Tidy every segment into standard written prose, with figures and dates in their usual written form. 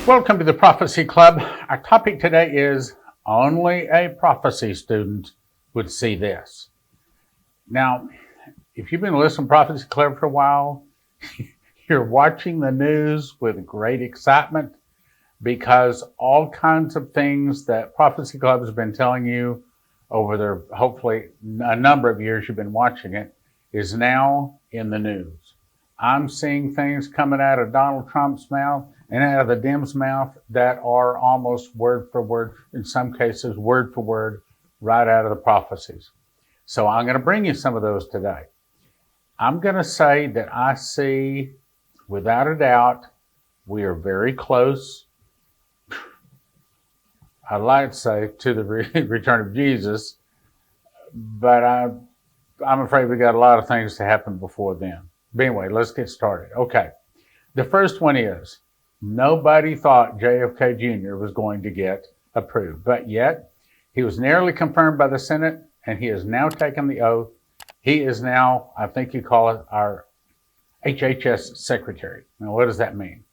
Welcome to the Prophecy Club. Our topic today is only a prophecy student would see this. Now, if you've been listening to Prophecy Club for a while, you're watching the news with great excitement because all kinds of things that Prophecy Club has been telling you over their hopefully a number of years you've been watching it is now in the news. I'm seeing things coming out of Donald Trump's mouth and out of the Dems' mouth that are almost word for word, in some cases word for word, right out of the prophecies. So I'm going to bring you some of those today. I'm going to say that I see, without a doubt, we are very close, I'd like to say, to the return of Jesus, but I'm afraid we got a lot of things to happen before then. But anyway, let's get started. Okay, the first one is, nobody thought JFK Jr. was going to get approved, but yet he was nearly confirmed by the Senate, and he has now taken the oath. He is now, I think you call it, our HHS secretary. Now, what does that mean?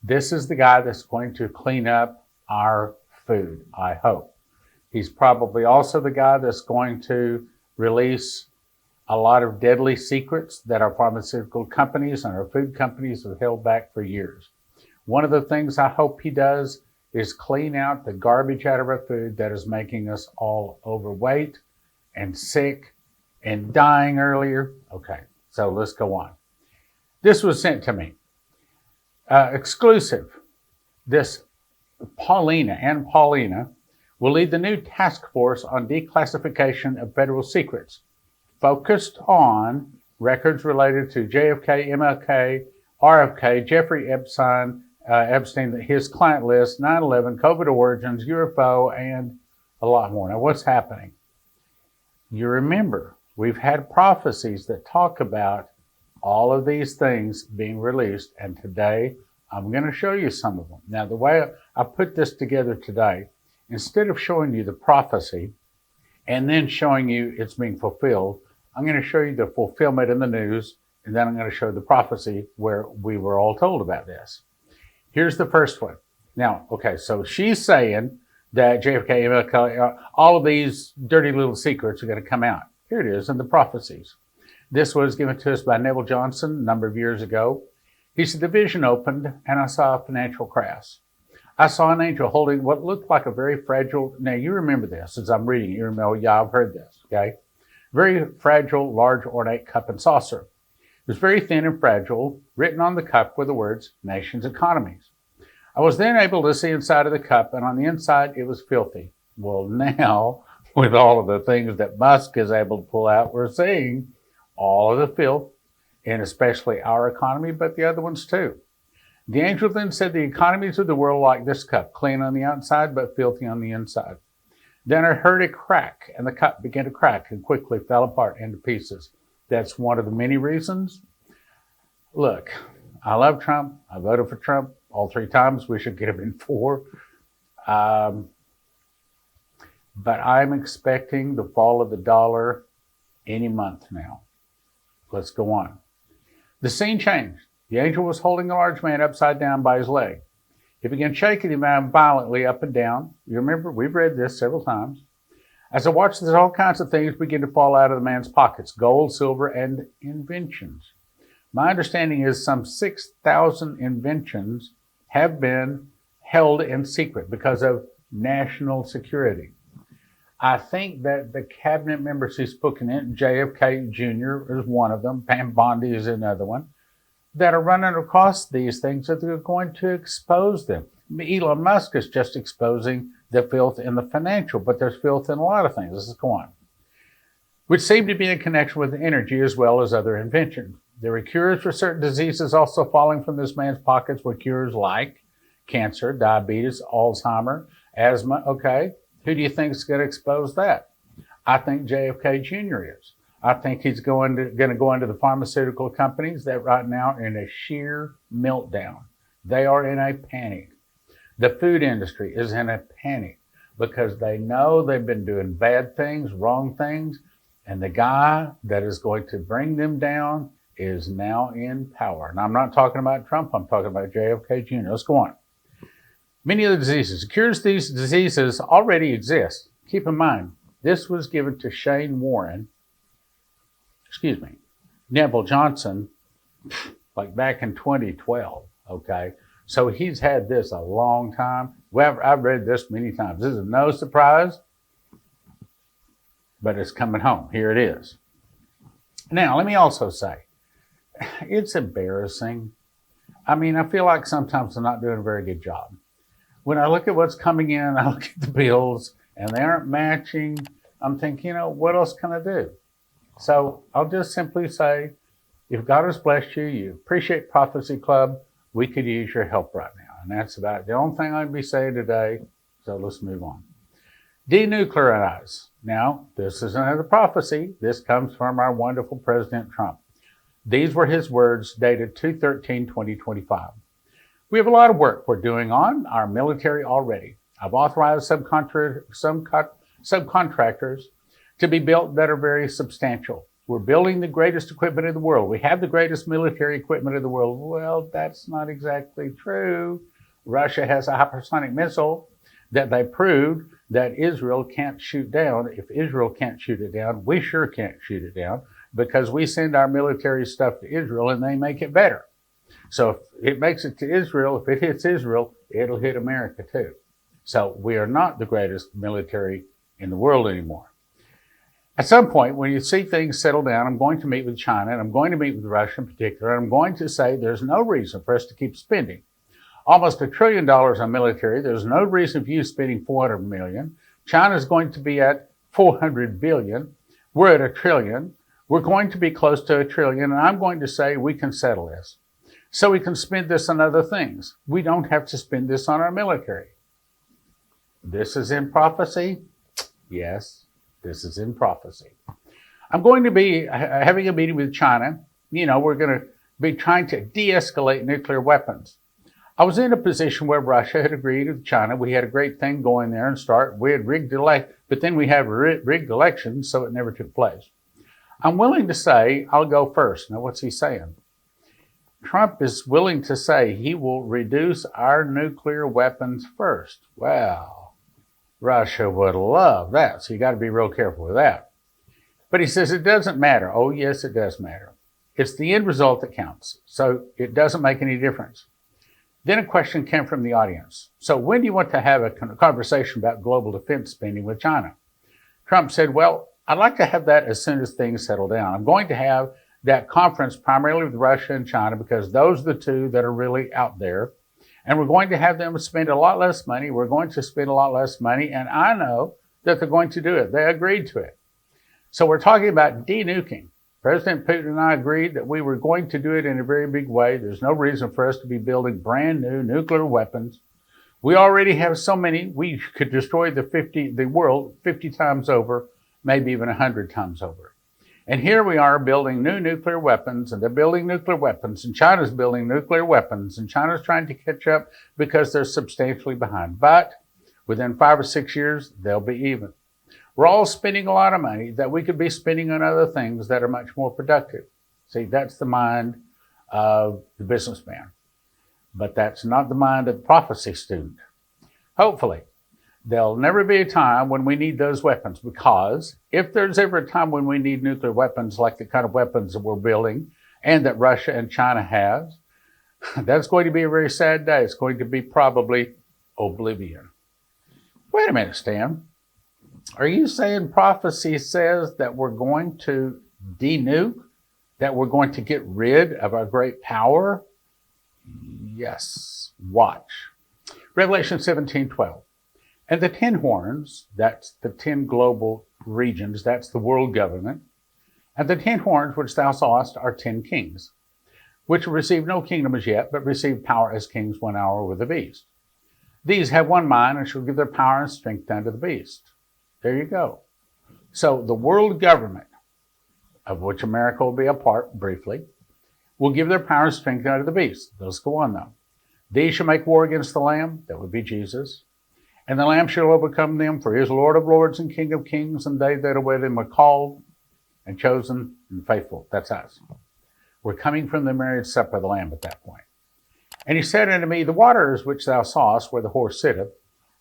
This is the guy that's going to clean up our food, I hope. He's probably also the guy that's going to release a lot of deadly secrets that our pharmaceutical companies and our food companies have held back for years. One of the things I hope he does is clean out the garbage out of our food that is making us all overweight and sick and dying earlier. Okay, so let's go on. This was sent to me. Exclusive. This Paulina will lead the new task force on declassification of federal secrets, focused on records related to JFK, MLK, RFK, Jeffrey Epstein, his client list, 9/11, COVID origins, UFO, and a lot more. Now, what's happening? You remember, we've had prophecies that talk about all of these things being released, and today I'm going to show you some of them. Now, the way I put this together today, instead of showing you the prophecy and then showing you it's being fulfilled, I'm going to show you the fulfillment in the news, and then I'm going to show the prophecy where we were all told about this. Here's the first one. Now, okay, so she's saying that JFK, MLK, all of these dirty little secrets are going to come out. Here it is in the prophecies. This was given to us by Neville Johnson a number of years ago. He said, the vision opened and I saw a financial crash. I saw an angel holding what looked like a very fragile, now you remember this as I'm reading, you remember, yeah, I've heard this, okay? Very fragile, large, ornate cup and saucer. It was very thin and fragile. Written on the cup were the words, nations, economies. I was then able to see inside of the cup, and on the inside, it was filthy. Well, now, with all of the things that Musk is able to pull out, we're seeing all of the filth, and especially our economy, but the other ones too. The angel then said, the economies of the world like this cup, clean on the outside, but filthy on the inside. Then I heard a crack, and the cup began to crack and quickly fell apart into pieces. That's one of the many reasons. Look, I love Trump. I voted for Trump all 3 times. We should get him in 4. But I'm expecting the fall of the dollar any month now. Let's go on. The scene changed. The angel was holding a large man upside down by his leg. He began shaking him violently up and down. You remember, we've read this several times. As I watched this, all kinds of things began to fall out of the man's pockets, gold, silver, and inventions. My understanding is some 6,000 inventions have been held in secret because of national security. I think that the cabinet members who've spoken in, JFK Jr. is one of them, Pam Bondi is another one, that are running across these things that they're going to expose them. Elon Musk is just exposing the filth in the financial, but there's filth in a lot of things. Let's go on. Which seem to be in connection with energy as well as other inventions. There were cures for certain diseases also falling from this man's pockets were cures like cancer, diabetes, Alzheimer, asthma. Okay, who do you think is going to expose that? I think JFK Jr. is. I think he's going to go into the pharmaceutical companies that right now are in a sheer meltdown. They are in a panic. The food industry is in a panic because they know they've been doing bad things, wrong things, and the guy that is going to bring them down is now in power. And I'm not talking about Trump, I'm talking about JFK Jr. Let's go on. Many of the diseases. Cures to these diseases already exist. Keep in mind, this was given to Neville Johnson, like back in 2012, okay? So he's had this a long time. Well, I've read this many times. This is no surprise, but it's coming home. Here it is. Now, let me also say, it's embarrassing. I mean, I feel like sometimes I'm not doing a very good job. When I look at what's coming in, I look at the bills, and they aren't matching. I'm thinking, what else can I do? So I'll just simply say, if God has blessed you, you appreciate Prophecy Club, we could use your help right now. And that's about the only thing I'd be saying today. So let's move on. Denuclearize. Now, this is another prophecy. This comes from our wonderful President Trump. These were his words dated 2/13/2025. We have a lot of work we're doing on our military already. I've authorized subcontractors to be built that are very substantial. We're building the greatest equipment in the world. We have the greatest military equipment in the world. Well, that's not exactly true. Russia has a hypersonic missile that they proved that Israel can't shoot down. If Israel can't shoot it down, we sure can't shoot it down because we send our military stuff to Israel and they make it better. So if it makes it to Israel, if it hits Israel, it'll hit America too. So we are not the greatest military in the world anymore. At some point, when you see things settle down, I'm going to meet with China and I'm going to meet with Russia in particular. And I'm going to say there's no reason for us to keep spending almost $1 trillion on military. There's no reason for you spending $400 million. China's going to be at $400 billion. We're at $1 trillion. We're going to be close to $1 trillion. And I'm going to say we can settle this. So we can spend this on other things. We don't have to spend this on our military. This is in prophecy? Yes, this is in prophecy. I'm going to be having a meeting with China. We're going to be trying to de-escalate nuclear weapons. I was in a position where Russia had agreed with China. We had a great thing going there and we had rigged but then we have rigged elections, so it never took place. I'm willing to say I'll go first. Now, what's he saying? Trump is willing to say he will reduce our nuclear weapons first. Well, Russia would love that, so you got to be real careful with that. But he says it doesn't matter. Oh, yes, it does matter. It's the end result that counts, so it doesn't make any difference. Then a question came from the audience. So when do you want to have a conversation about global defense spending with China? Trump said, well, I'd like to have that as soon as things settle down. I'm going to have that conference primarily with Russia and China because those are the two that are really out there. And we're going to have them spend a lot less money. We're going to spend a lot less money. And I know that they're going to do it. They agreed to it. So we're talking about denuking. President Putin and I agreed that we were going to do it in a very big way. There's no reason for us to be building brand new nuclear weapons. We already have so many, we could destroy the world 50 times over, maybe even 100 times over. And here we are building new nuclear weapons, and they're building nuclear weapons, and China's building nuclear weapons, and China's trying to catch up because they're substantially behind. But within 5 or 6 years, they'll be even. We're all spending a lot of money that we could be spending on other things that are much more productive. See, that's the mind of the businessman. But that's not the mind of the prophecy student. Hopefully, there'll never be a time when we need those weapons, because if there's ever a time when we need nuclear weapons like the kind of weapons that we're building and that Russia and China have, that's going to be a very sad day. It's going to be probably oblivion. Wait a minute, Stan. Are you saying prophecy says that we're going to denuke, that we're going to get rid of our great power? Yes. Watch. Revelation 17:12. And the 10 horns, that's the 10 global regions, that's the world government. And the 10 horns which thou sawest are 10 kings, which receive no kingdom as yet, but receive power as kings 1 hour with the beast. These have one mind and shall give their power and strength unto the beast. There you go. So the world government, of which America will be a part briefly, will give their power and strength unto the beast. Let's go on though. These shall make war against the Lamb, that would be Jesus. And the Lamb shall overcome them, for he is Lord of lords and King of kings, and they that are with him are called and chosen and faithful. That's us. We're coming from the marriage supper of the Lamb at that point. And he said unto me, the waters which thou sawest, where the horse sitteth,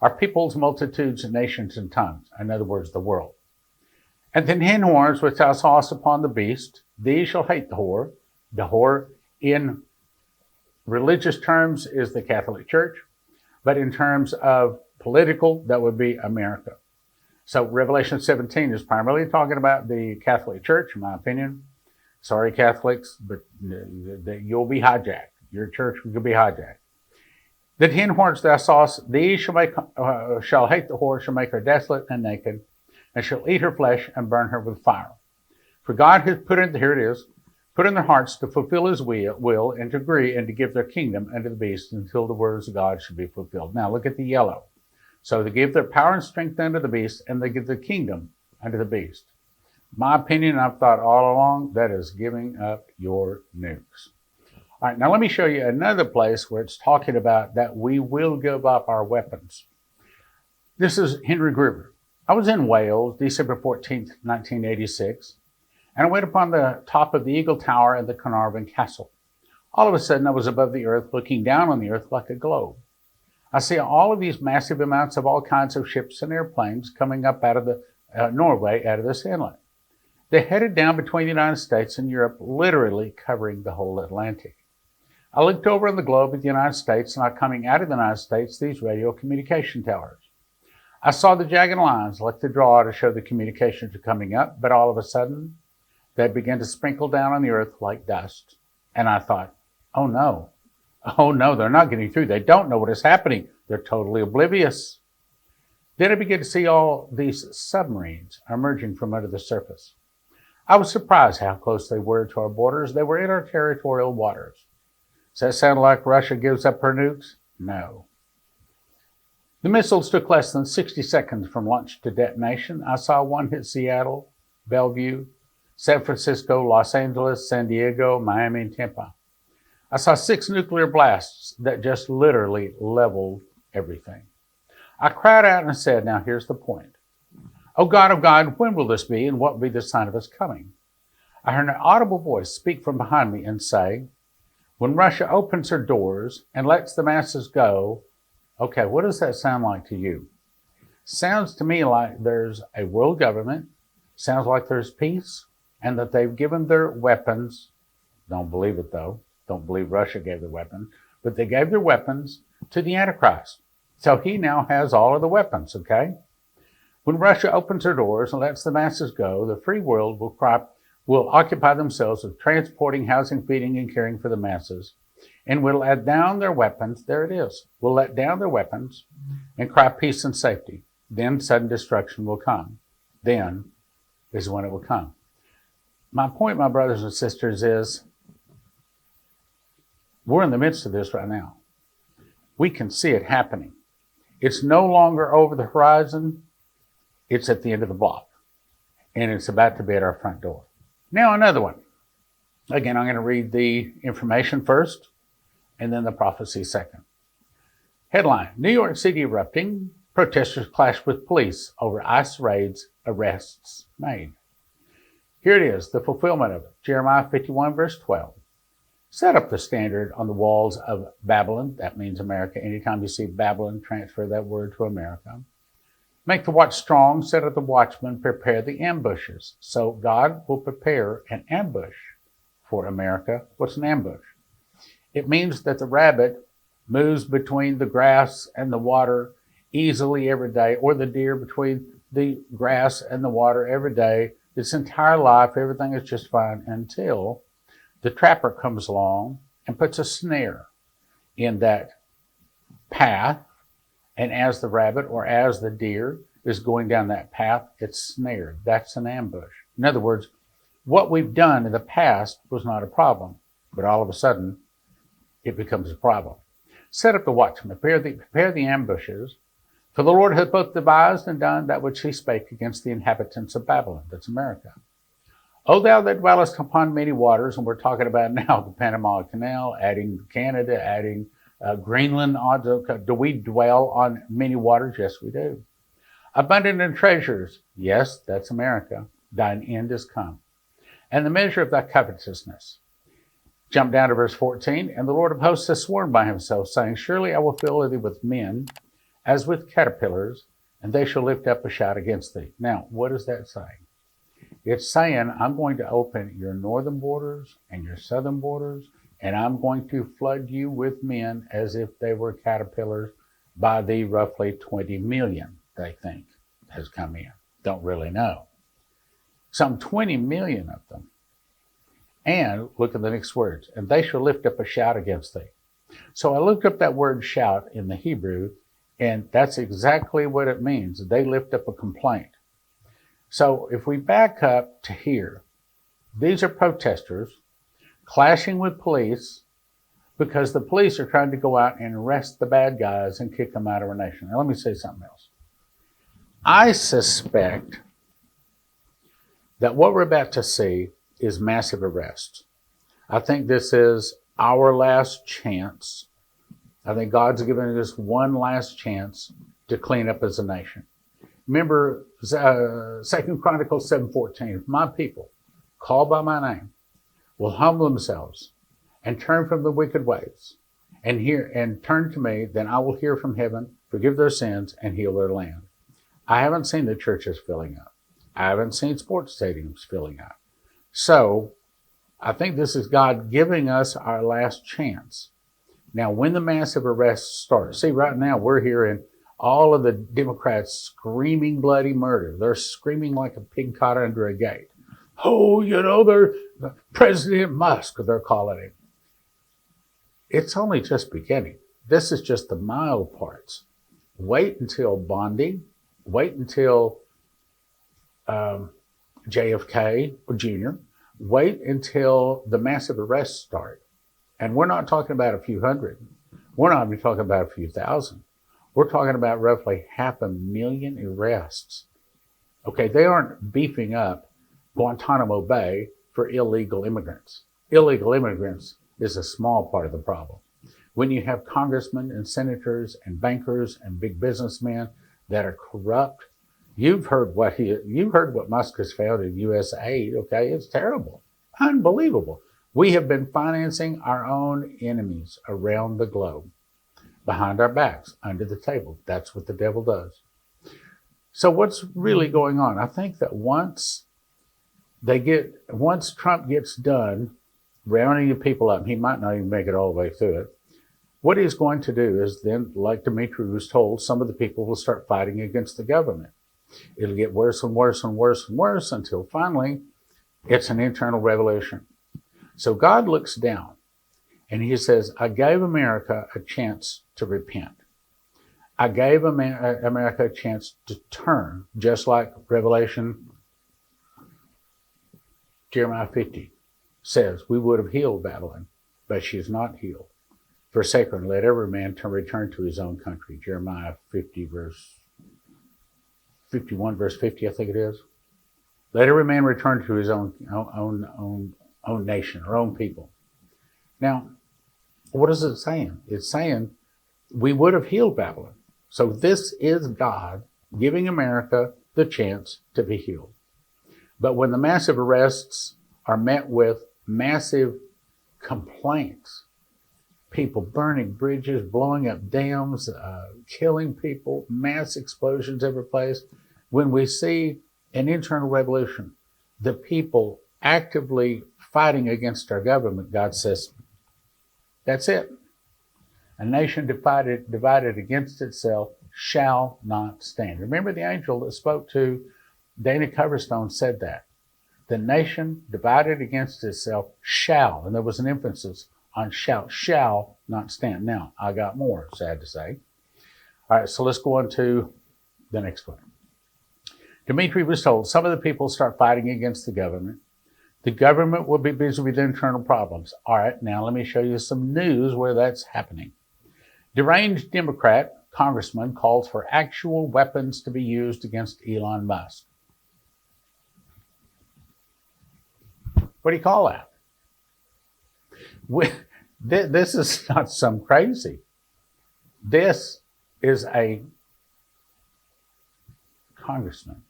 are peoples, multitudes, nations, and tongues. In other words, the world. And the 10 horns which thou sawest upon the beast, these shall hate the whore. The whore in religious terms is the Catholic Church, but in terms of political, that would be America. So Revelation 17 is primarily talking about the Catholic Church, in my opinion. Sorry, Catholics, but you'll be hijacked. Your church will be hijacked. The 10 horns thou sawest, these shall hate the whore, shall make her desolate and naked, and shall eat her flesh and burn her with fire. For God has put in their hearts to fulfill his will and to agree and to give their kingdom unto the beast until the words of God should be fulfilled. Now look at the yellow. So they give their power and strength unto the beast, and they give their kingdom unto the beast. My opinion, I've thought all along, that is giving up your nukes. All right, now let me show you another place where it's talking about that we will give up our weapons. This is Henry Gruber. I was in Wales, December 14th, 1986, and I went upon the top of the Eagle Tower and the Carnarvon Castle. All of a sudden, I was above the earth, looking down on the earth like a globe. I see all of these massive amounts of all kinds of ships and airplanes coming up out of the Norway, out of this inlet. They headed down between the United States and Europe, literally covering the whole Atlantic. I looked over on the globe at the United States, and coming out of the United States, these radio communication towers. I saw the jagged lines like the draw to show the communications are coming up, but all of a sudden, they began to sprinkle down on the earth like dust. And I thought, oh no, they're not getting through. They don't know what is happening. They're totally oblivious. Then I began to see all these submarines emerging from under the surface. I was surprised how close they were to our borders. They were in our territorial waters. Does that sound like Russia gives up her nukes? No. The missiles took less than 60 seconds from launch to detonation. I saw one hit Seattle, Bellevue, San Francisco, Los Angeles, San Diego, Miami, and Tampa. I saw 6 nuclear blasts that just literally leveled everything. I cried out and said, now here's the point. O God of God, when will this be, and what will be the sign of its coming? I heard an audible voice speak from behind me and say, when Russia opens her doors and lets the masses go. Okay, what does that sound like to you? Sounds to me like there's a world government, sounds like there's peace, and that they've given their weapons. Don't believe it though. Don't believe Russia gave the weapons, but they gave their weapons to the Antichrist. So he now has all of the weapons, okay? When Russia opens her doors and lets the masses go, the free world will occupy themselves with transporting, housing, feeding, and caring for the masses, and will let down their weapons. There it is. Will let down their weapons and cry peace and safety. Then sudden destruction will come. Then is when it will come. My point, my brothers and sisters, is we're in the midst of this right now. We can see it happening. It's no longer over the horizon. It's at the end of the block. And it's about to be at our front door. Now another one. Again, I'm going to read the information first and then the prophecy second. Headline, New York City erupting. Protesters clash with police over ICE raids, arrests made. Here it is, the fulfillment of it. Jeremiah 51 verse 12. Set up the standard on the walls of Babylon. That means America. Anytime you see Babylon, transfer that word to America. Make the watch strong, set up the watchmen, prepare the ambushes. So God will prepare an ambush for America. What's an ambush? It means that the rabbit moves between the grass and the water easily every day, or the deer between the grass and the water every day. Its entire life, everything is just fine until the trapper comes along and puts a snare in that path. And as the rabbit or as the deer is going down that path, it's snared. That's an ambush. In other words, what we've done in the past was not a problem, but all of a sudden, it becomes a problem. Set up the watchmen, prepare the ambushes, for the Lord hath both devised and done that which he spake against the inhabitants of Babylon. That's America. O thou that dwellest upon many waters, and we're talking about now the Panama Canal, adding Canada, adding Greenland. Do we dwell on many waters? Yes, we do. Abundant in treasures. Yes, that's America. Thine end is come. And the measure of thy covetousness. Jump down to verse 14. And the Lord of hosts has sworn by himself, saying, surely I will fill thee with men as with caterpillars, and they shall lift up a shout against thee. Now, what is that saying? It's saying, I'm going to open your northern borders and your southern borders, and I'm going to flood you with men as if they were caterpillars. By the roughly 20 million, they think, has come in. Don't really know. Some 20 million of them. And look at the next words, and they shall lift up a shout against thee. So I looked up that word shout in the Hebrew, and that's exactly what it means. They lift up a complaint. So if we back up to here, these are protesters clashing with police because the police are trying to go out and arrest the bad guys and kick them out of our nation. Now let me say something else. I suspect that what we're about to see is massive arrests. I think this is our last chance. I think God's given us one last chance to clean up as a nation. Remember 2 Chronicles 7:14, if my people, called by my name, will humble themselves and turn from the wicked ways and turn to me, then I will hear from heaven, forgive their sins, and heal their land. I haven't seen the churches filling up. I haven't seen sports stadiums filling up. So I think this is God giving us our last chance. Now, when the massive arrests start, see, right now we're hearing all of the Democrats screaming bloody murder. They're screaming like a pig caught under a gate. Oh, they're President Musk, they're calling him. It's only just beginning. This is just the mild parts. Wait until Bondi. Wait until JFK Jr. Wait until the massive arrests start. And we're not talking about a few hundred. We're not even talking about a few thousand. We're talking about roughly 500,000 arrests. Okay, they aren't beefing up Guantanamo Bay for illegal immigrants. Illegal immigrants is a small part of the problem. When you have congressmen and senators and bankers and big businessmen that are corrupt, you've heard what Musk has found in U.S. aid. Okay, it's terrible, unbelievable. We have been financing our own enemies around the globe, behind our backs, under the table. That's what the devil does. So what's really going on? I think that once Trump gets done rounding the people up, he might not even make it all the way through it. What he's going to do is then, like Dimitri was told, some of the people will start fighting against the government. It'll get worse and worse and worse and worse until finally it's an internal revolution. So God looks down and he says, I gave America a chance to repent. I gave America a chance to turn, just like Jeremiah 50 says, we would have healed Babylon, but she is not healed. Forsaken, let every man return to his own country. Jeremiah 51, verse 50, I think it is. Let every man return to his own nation, or own people. Now, what is it saying? It's saying we would have healed Babylon. So this is God giving America the chance to be healed. But when the massive arrests are met with massive complaints, people burning bridges, blowing up dams, killing people, mass explosions every place, when we see an internal revolution, the people actively fighting against our government, God says, that's it. A nation divided against itself shall not stand. Remember the angel that spoke to Dana Coverstone said that. The nation divided against itself shall, and there was an emphasis on shall not stand. Now, I got more, sad to say. All right, so let's go on to the next one. Dimitri was told some of the people start fighting against the government. The government will be busy with internal problems. All right, now let me show you some news where that's happening. Deranged Democrat congressman calls for actual weapons to be used against Elon Musk. What do you call that? This is not some crazy. This is a congressman.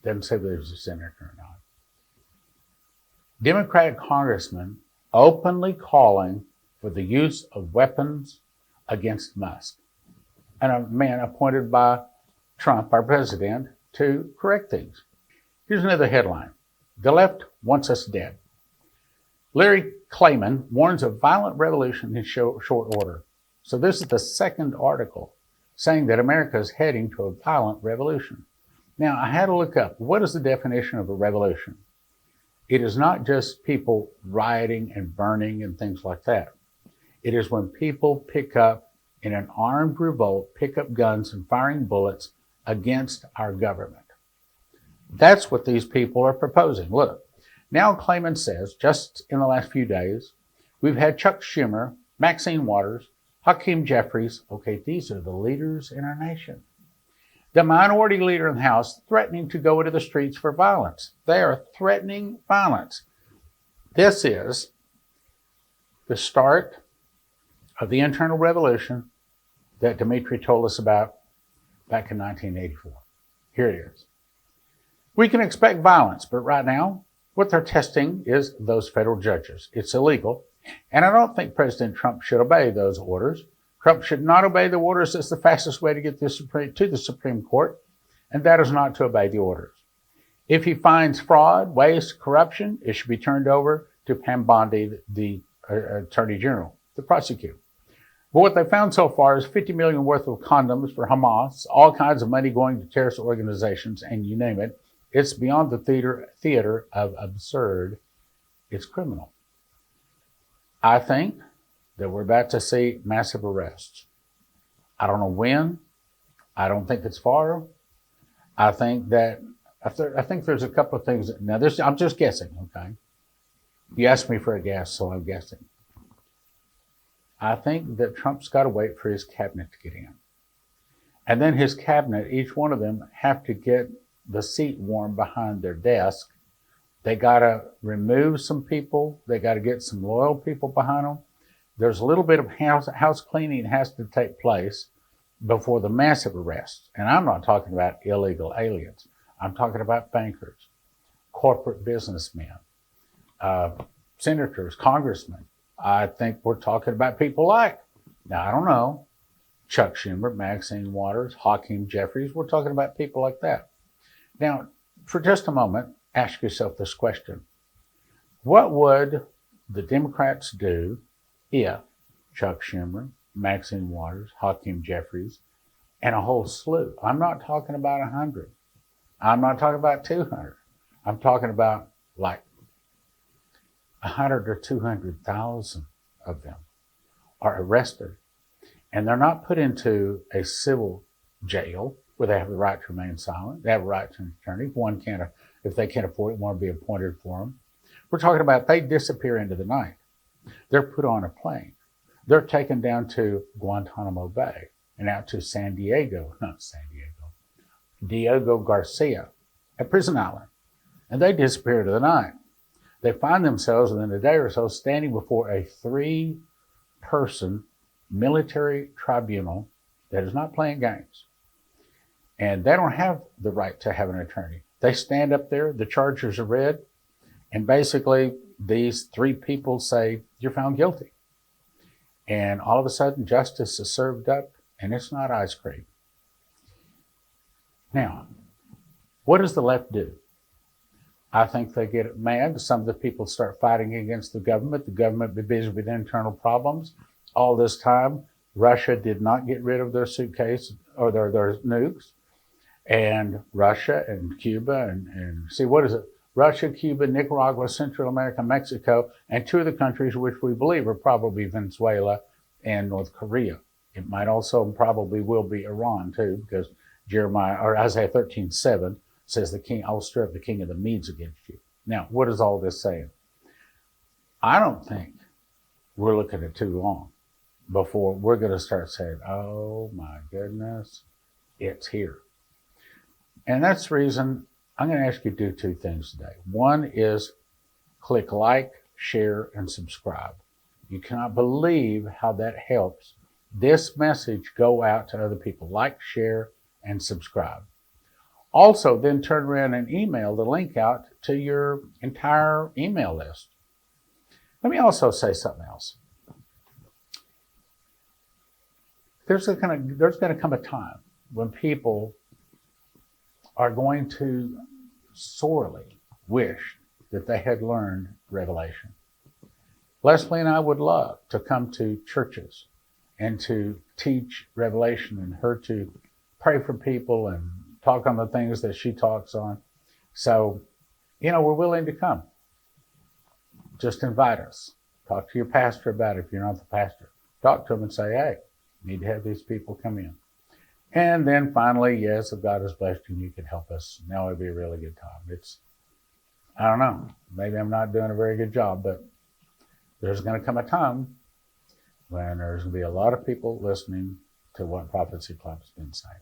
Doesn't say whether he's a senator or not. Democratic congressman openly calling for the use of weapons against Musk, and a man appointed by Trump, our president, to correct things. Here's another headline. The left wants us dead. Larry Klayman warns of violent revolution in short order. So this is the second article saying that America is heading to a violent revolution. Now, I had to look up, what is the definition of a revolution? It is not just people rioting and burning and things like that. It is when people pick up, in an armed revolt, pick up guns and firing bullets against our government. That's what these people are proposing. Look, now Klayman says, just in the last few days, we've had Chuck Schumer, Maxine Waters, Hakeem Jeffries. Okay, these are the leaders in our nation. The minority leader in the House threatening to go into the streets for violence. They are threatening violence. This is the start of the internal revolution that Dimitri told us about back in 1984. Here it is. We can expect violence, but right now, what they're testing is those federal judges. It's illegal, and I don't think President Trump should obey those orders. Trump should not obey the orders. It's the fastest way to get to the Supreme Court, and that is not to obey the orders. If he finds fraud, waste, corruption, it should be turned over to Pam Bondi, the Attorney General, the prosecutor. But what they found so far is $50 million worth of condoms for Hamas, all kinds of money going to terrorist organizations, and you name it. It's beyond the theater of absurd. It's criminal. I think that we're about to see massive arrests. I don't know when. I don't think it's far. I think there's a couple of things. Now, I'm just guessing, okay? You asked me for a guess, so I'm guessing. I think that Trump's got to wait for his cabinet to get in. And then his cabinet, each one of them, have to get the seat warm behind their desk. They got to remove some people. They got to get some loyal people behind them. There's a little bit of house cleaning has to take place before the massive arrests. And I'm not talking about illegal aliens. I'm talking about bankers, corporate businessmen, senators, congressmen. I think we're talking about people like, now I don't know, Chuck Schumer, Maxine Waters, Hakeem Jeffries. We're talking about people like that. Now, for just a moment, ask yourself this question. What would the Democrats do if Chuck Schumer, Maxine Waters, Hakeem Jeffries, and a whole slew? I'm not talking about 100. I'm not talking about 200. I'm talking about like 100 or 200,000 of them are arrested, and they're not put into a civil jail where they have the right to remain silent. They have a right to an attorney. If they can't afford it, one will be appointed for them. We're talking about they disappear into the night. They're put on a plane. They're taken down to Guantanamo Bay and out to Diego Garcia, a prison island, and they disappear into the night. They find themselves within a day or so standing before a 3-person military tribunal that is not playing games. And they don't have the right to have an attorney. They stand up there, the charges are read, and basically these 3 people say, you're found guilty. And all of a sudden justice is served up, and it's not ice cream. Now, what does the left do? I think they get mad. Some of the people start fighting against the government. The government be busy with internal problems. All this time, Russia did not get rid of their suitcase or their nukes. And Russia and Cuba and see, what is it? Russia, Cuba, Nicaragua, Central America, Mexico, and 2 of the countries which we believe are probably Venezuela and North Korea. It might also probably will be Iran too, because Isaiah 13:7 says the king, I will stir up the king of the Medes against you. Now, what is all this saying? I don't think we're looking at too long before we're going to start saying, oh my goodness, it's here. And that's the reason I'm going to ask you to do 2 things today. One is click like, share, and subscribe. You cannot believe how that helps this message go out to other people. Like, share, and subscribe. Also, then turn around and email the link out to your entire email list. Let me also say something else. There's going to come a time when people are going to sorely wish that they had learned Revelation. Leslie and I would love to come to churches and to teach Revelation and her to pray for people and talk on the things that she talks on. So, we're willing to come. Just invite us. Talk to your pastor about it if you're not the pastor. Talk to them and say, hey, you need to have these people come in. And then finally, yes, if God has blessed you and you can help us, now would be a really good time. I don't know, maybe I'm not doing a very good job, but there's going to come a time when there's going to be a lot of people listening to what Prophecy Club's been saying.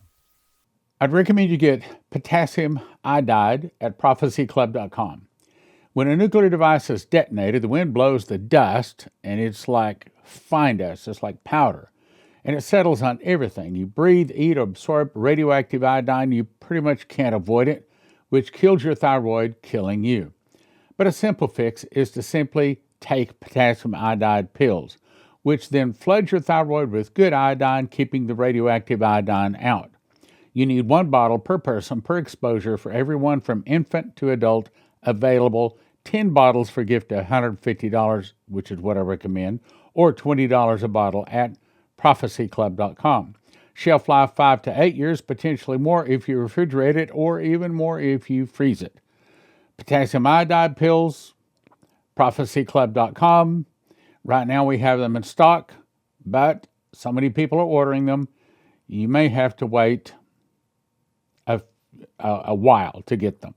I'd recommend you get Potassium Iodide at prophecyclub.com. When a nuclear device is detonated, the wind blows the dust, and it's like fine dust. It's like powder, and it settles on everything. You breathe, eat, or absorb radioactive iodine. You pretty much can't avoid it, which kills your thyroid, killing you. But a simple fix is to simply take potassium iodide pills, which then flood your thyroid with good iodine, keeping the radioactive iodine out. You need 1 bottle per person per exposure for everyone from infant to adult, available 10 bottles for a gift of $150, which is what I recommend, or $20 a bottle at prophecyclub.com. Shelf life 5 to 8 years, potentially more if you refrigerate it, or even more if you freeze it. Potassium iodide pills, prophecyclub.com. Right now we have them in stock, but so many people are ordering them, you may have to wait a while to get them.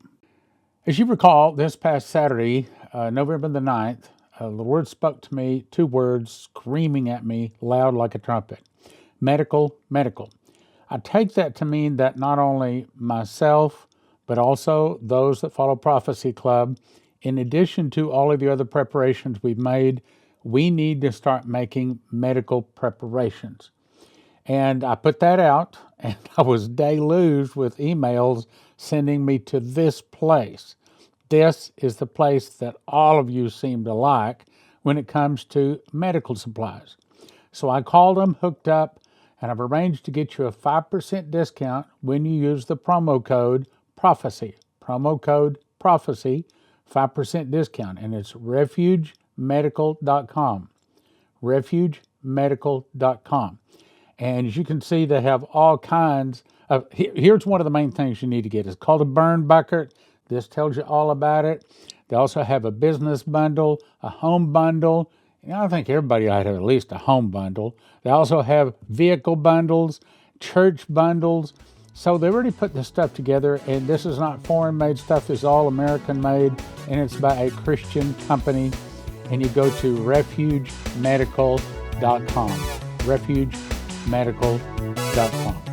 As you recall, this past Saturday, November the 9th, the Lord spoke to me 2 words screaming at me loud like a trumpet. Medical, medical. I take that to mean that not only myself, but also those that follow Prophecy Club, in addition to all of the other preparations we've made, we need to start making medical preparations. And I put that out, and I was deluged with emails sending me to this place. This is the place that all of you seem to like when it comes to medical supplies. So I called them, hooked up, and I've arranged to get you a 5% discount when you use the promo code PROPHECY. Promo code PROPHECY, 5% discount, and it's refugemedical.com. refugemedical.com. And as you can see, they have all kinds of, here's one of the main things you need to get. It's called a burn bucket. This tells you all about it. They also have a business bundle, a home bundle. I think everybody ought to have at least a home bundle. They also have vehicle bundles, church bundles. So they already put this stuff together, and this is not foreign-made stuff. This is all American-made, and it's by a Christian company. And you go to refugemedical.com. refugemedical.com.